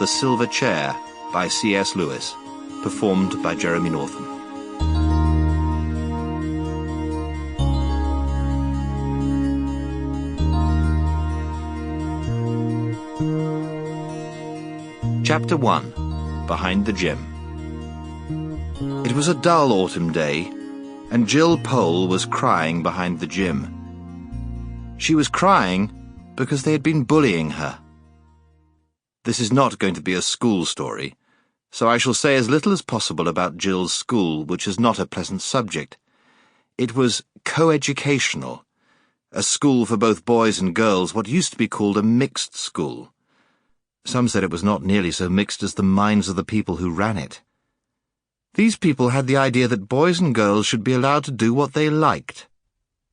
The Silver Chair by C.S. Lewis, performed by Jeremy Northam. Chapter 1. Behind the Gym. It was a dull autumn day, and Jill Pole was crying behind the gym. She was crying because they had been bullying her. This is not going to be a school story, so I shall say as little as possible about Jill's school, which is not a pleasant subject. It was co-educational, a school for both boys and girls, what used to be called a mixed school. Some said it was not nearly so mixed as the minds of the people who ran it. These people had the idea that boys and girls should be allowed to do what they liked.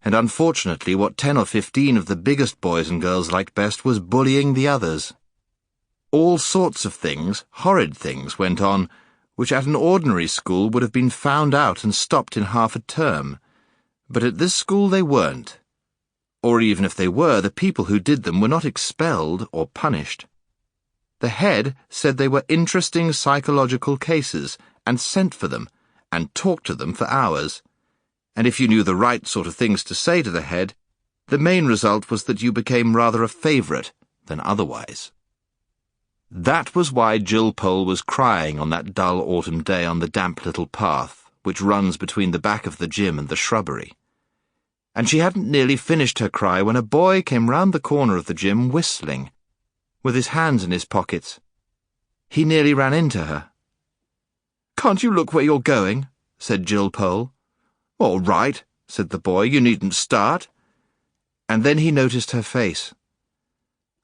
And unfortunately, what 10 or 15 of the biggest boys and girls liked best was bullying the others. All sorts of things, horrid things, went on, which at an ordinary school would have been found out and stopped in half a term. But at this school they weren't. Or even if they were, the people who did them were not expelled or punished. The head said they were interesting psychological cases, and sent for them, and talked to them for hours. And if you knew the right sort of things to say to the head, the main result was that you became rather a favourite than otherwise. That was why Jill Pole was crying on that dull autumn day on the damp little path, which runs between the back of the gym and the shrubbery. And she hadn't nearly finished her cry when a boy came round the corner of the gym whistling, with his hands in his pockets. He nearly ran into her. "Can't you look where you're going?" said Jill Pole. "All right," said the boy, "you needn't start." And then he noticed her face.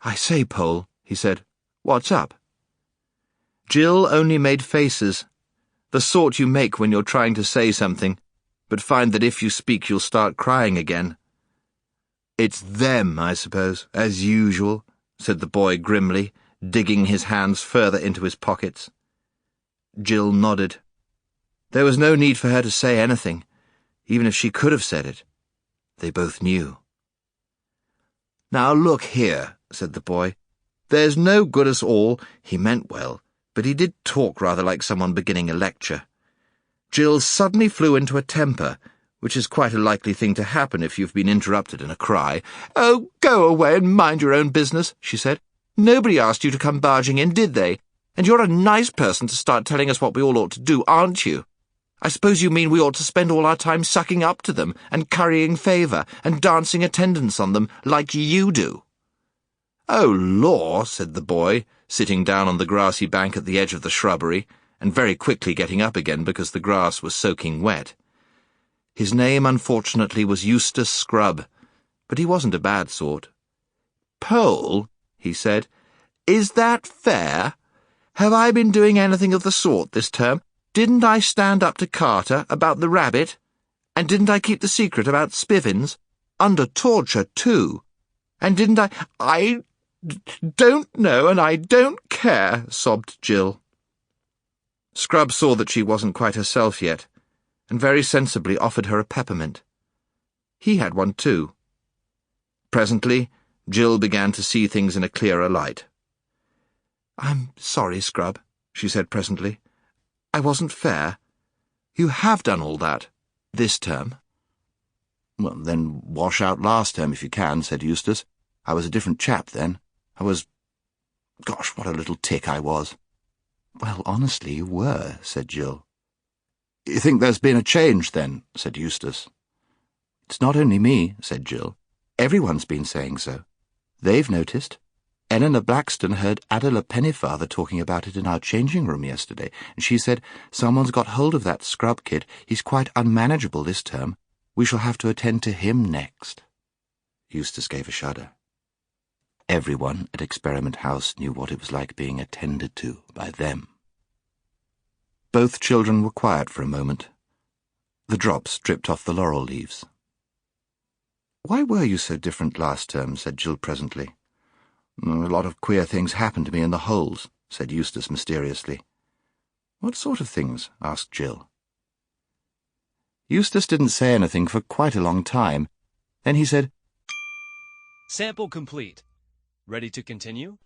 "I say, Pole," he said, "what's up?" Jill only made faces, the sort you make when you're trying to say something, but find that if you speak you'll start crying again. "It's them, I suppose, as usual," said the boy grimly, digging his hands further into his pockets. Jill nodded. There was no need for her to say anything, even if she could have said it. They both knew. "Now look here," said the boy. "There's no good us all." He meant well, but he did talk rather like someone beginning a lecture. Jill suddenly flew into a temper, which is quite a likely thing to happen if you've been interrupted in a cry. "Oh, go away and mind your own business," she said. "Nobody asked you to come barging in, did they? And you're a nice person to start telling us what we all ought to do, aren't you? I suppose you mean we ought to spend all our time sucking up to them and currying favour and dancing attendance on them like you do." "Oh, law," said the boy, sitting down on the grassy bank at the edge of the shrubbery, and very quickly getting up again because the grass was soaking wet. His name, unfortunately, was Eustace Scrubb, but he wasn't a bad sort. "Pole," he said, "is that fair? Have I been doing anything of the sort this term? Didn't I stand up to Carter about the rabbit? And didn't I keep the secret about Spivins? Under torture, too. And didn't I don't know, and I don't care," sobbed Jill. Scrubb saw that she wasn't quite herself yet, and very sensibly offered her a peppermint. He had one too. Presently, Jill began to see things in a clearer light. "I'm sorry, Scrubb," she said presently. "I wasn't fair. You have done all that, this term." "Well, then wash out last term if you can," said Eustace. "I was a different chap then. Gosh, what a little tick I was." "Well, honestly, you were," said Jill. "You think there's been a change, then?" said Eustace. "It's not only me," said Jill. "Everyone's been saying so. They've noticed. Eleanor Blackstone heard Adela Pennyfather talking about it in our changing room yesterday, and she said, 'Someone's got hold of that Scrubb kid. He's quite unmanageable this term. We shall have to attend to him next.'" Eustace gave a shudder. Everyone at Experiment House knew what it was like being attended to by them. Both children were quiet for a moment. The drops dripped off the laurel leaves. "Why were you so different last term?" said Jill presently. "A lot of queer things happened to me in the holes," said Eustace mysteriously. "What sort of things?" asked Jill. Eustace didn't say anything for quite a long time. Then he said, "Sample complete. Ready to continue?"